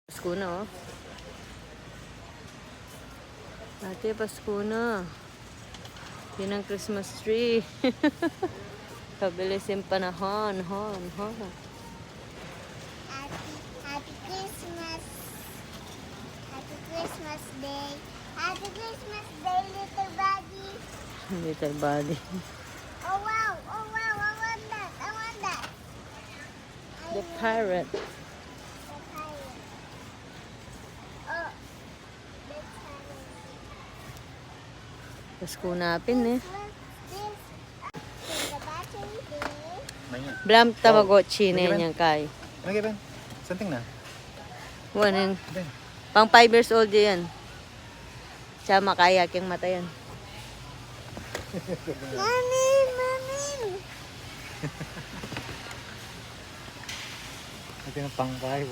Pasko na, oh. Ate, Pasko na. Yun ang Christmas tree. Kabilis yung panahon. Happy Christmas. Happy Christmas Day. Happy Christmas Day, little buddy. Little body. Oh wow, I want that. The pirate. The pirate. Oh, the pirate. Pasko napin, eh. What's this? The battery day. Banyak. Blam Tamagotchi na Lagi, yan Ben. yung kay. Lagi, Ben. Santing na. One, Ben. pang 5 years old yan. Siya makayak yung mata yan. Mommy. Ito yung pang 5.